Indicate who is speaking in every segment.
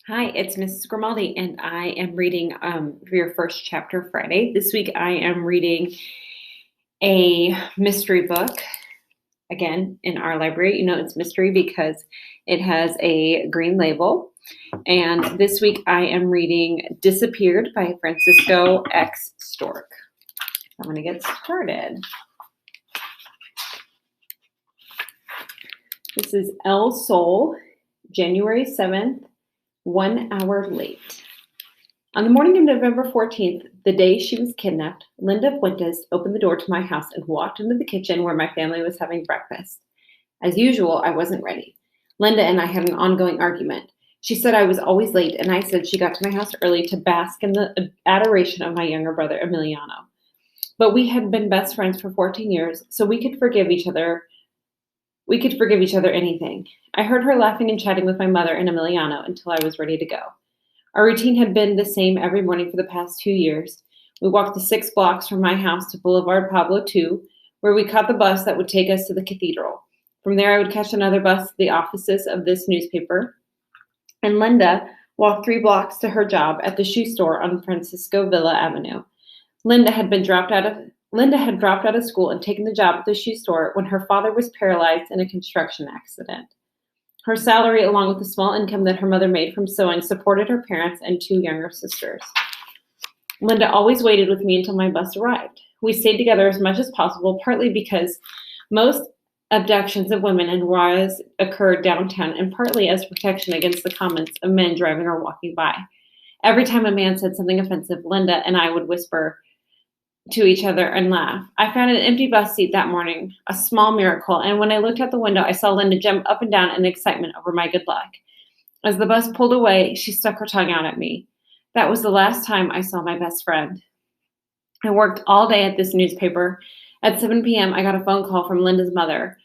Speaker 1: Hi, it's Mrs. Grimaldi, and I am reading for your first chapter Friday. This week I am reading a mystery book, again, in our library. You know it's mystery because it has a green label. And this week I am reading Disappeared by Francisco X. Stork. I'm going to get started. This is El Sol, January 7th, 1 hour late. On the morning of November 14th, the day she was kidnapped, Linda Fuentes opened the door to my house and walked into the kitchen where my family was having breakfast. As usual, I wasn't ready. Linda and I had an ongoing argument. She said I was always late, and I said she got to my house early to bask in the adoration of my younger brother, Emiliano. But we had been best friends for 14 years, so we could forgive each other. We could forgive each other anything. I heard her laughing and chatting with my mother and Emiliano until I was ready to go. Our routine had been the same every morning for the past 2 years. We walked the 6 blocks from my house to Boulevard Pablo II, where we caught the bus that would take us to the cathedral. From there, I would catch another bus to the offices of this newspaper, and Linda walked 3 blocks to her job at the shoe store on Francisco Villa Avenue. Linda had dropped out of school and taken the job at the shoe store when her father was paralyzed in a construction accident. Her salary, along with the small income that her mother made from sewing, supported her parents and 2 younger sisters. Linda always waited with me until my bus arrived. We stayed together as much as possible, partly because most abductions of women in Juarez occurred downtown, and partly as protection against the comments of men driving or walking by. Every time a man said something offensive, Linda and I would whisper to each other and laugh. I found an empty bus seat that morning, a small miracle, and when I looked out the window, I saw Linda jump up and down in excitement over my good luck. As the bus pulled away, she stuck her tongue out at me. That was the last time I saw my best friend. I worked all day at this newspaper. At 7 p.m., I got a phone call from Linda's mother.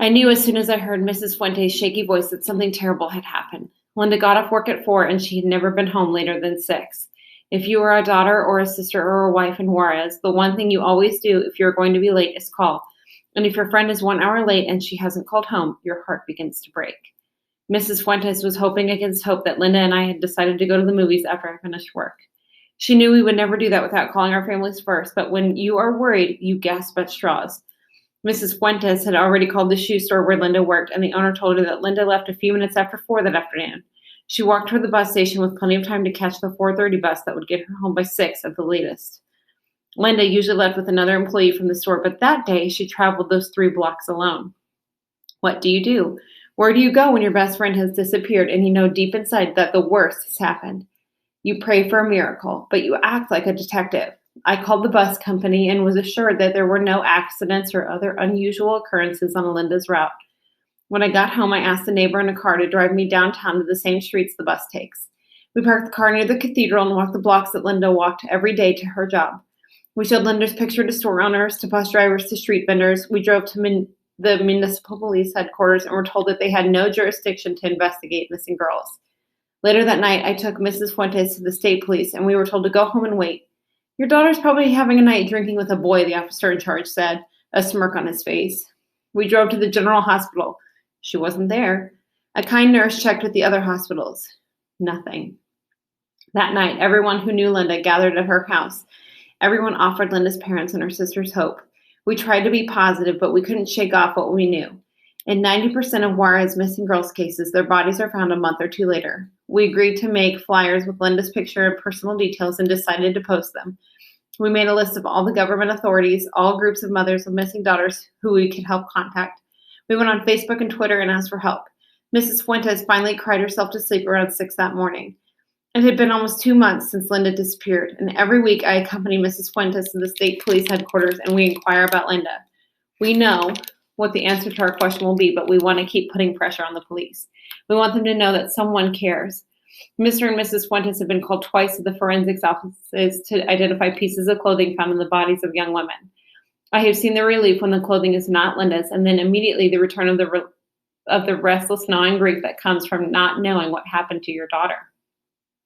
Speaker 1: I knew as soon as I heard Mrs. Fuentes' shaky voice that something terrible had happened. Linda got off work at 4, and she had never been home later than 6. If you are a daughter or a sister or a wife in Juarez, the one thing you always do if you're going to be late is call. And if your friend is 1 hour late and she hasn't called home, your heart begins to break. Mrs. Fuentes was hoping against hope that Linda and I had decided to go to the movies after I finished work. She knew we would never do that without calling our families first, but when you are worried, you gasp at straws. Mrs. Fuentes had already called the shoe store where Linda worked, and the owner told her that Linda left a few minutes after 4 that afternoon. She walked toward the bus station with plenty of time to catch the 4:30 bus that would get her home by 6 at the latest. Linda usually left with another employee from the store, but that day she traveled those 3 blocks alone. What do you do? Where do you go when your best friend has disappeared and you know deep inside that the worst has happened? You pray for a miracle, but you act like a detective. I called the bus company and was assured that there were no accidents or other unusual occurrences on Linda's route. When I got home, I asked a neighbor in a car to drive me downtown to the same streets the bus takes. We parked the car near the cathedral and walked the blocks that Linda walked every day to her job. We showed Linda's picture to store owners, to bus drivers, to street vendors. We drove to the municipal police headquarters and were told that they had no jurisdiction to investigate missing girls. Later that night, I took Mrs. Fuentes to the state police, and we were told to go home and wait. Your daughter's probably having a night drinking with a boy, the officer in charge said, a smirk on his face. We drove to the general hospital. She wasn't there. A kind nurse checked with the other hospitals. Nothing. That night, everyone who knew Linda gathered at her house. Everyone offered Linda's parents and her sisters hope. We tried to be positive, but we couldn't shake off what we knew. In 90% of Juarez missing girls cases, their bodies are found a month or 2 later. We agreed to make flyers with Linda's picture and personal details and decided to post them. We made a list of all the government authorities, all groups of mothers of missing daughters who we could help contact. We went on Facebook and Twitter and asked for help. Mrs. Fuentes finally cried herself to sleep around 6 that morning. It had been almost 2 months since Linda disappeared, and every week I accompany Mrs. Fuentes to the state police headquarters and we inquire about Linda. We know what the answer to our question will be, but we want to keep putting pressure on the police. We want them to know that someone cares. Mr. and Mrs. Fuentes have been called twice to the forensics offices to identify pieces of clothing found in the bodies of young women. I have seen the relief when the clothing is not Linda's, and then immediately the return of the restless gnawing grief that comes from not knowing what happened to your daughter.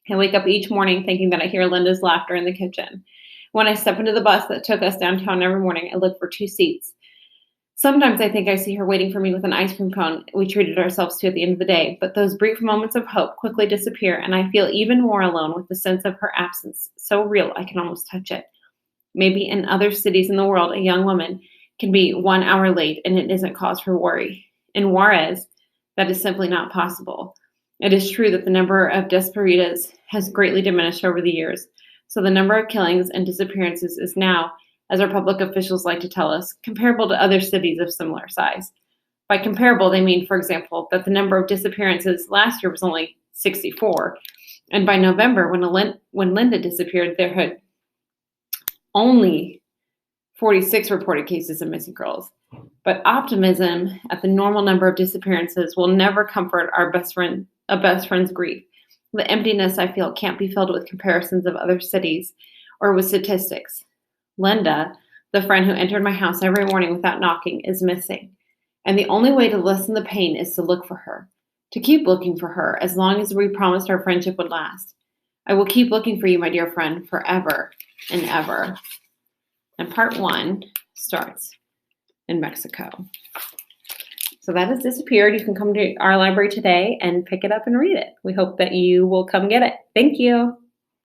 Speaker 1: I wake up each morning thinking that I hear Linda's laughter in the kitchen. When I step into the bus that took us downtown every morning, I look for 2 seats. Sometimes I think I see her waiting for me with an ice cream cone we treated ourselves to at the end of the day, but those brief moments of hope quickly disappear, and I feel even more alone with the sense of her absence, so real I can almost touch it. Maybe in other cities in the world, a young woman can be 1 hour late and it isn't cause for worry. In Juarez, that is simply not possible. It is true that the number of desperitas has greatly diminished over the years, so the number of killings and disappearances is now, as our public officials like to tell us, comparable to other cities of similar size. By comparable, they mean, for example, that the number of disappearances last year was only 64, and by November, when Linda disappeared, there had only 46 reported cases of missing girls. But optimism at the normal number of disappearances will never comfort a best friend's grief. The emptiness I feel can't be filled with comparisons of other cities or with statistics. Linda, the friend who entered my house every morning without knocking, is missing. And the only way to lessen the pain is to look for her, to keep looking for her as long as we promised our friendship would last. I will keep looking for you, my dear friend, forever and ever. And part 1 starts in Mexico. So that has disappeared. You can come to our library today and pick it up and read it. We hope that you will come get it. Thank you.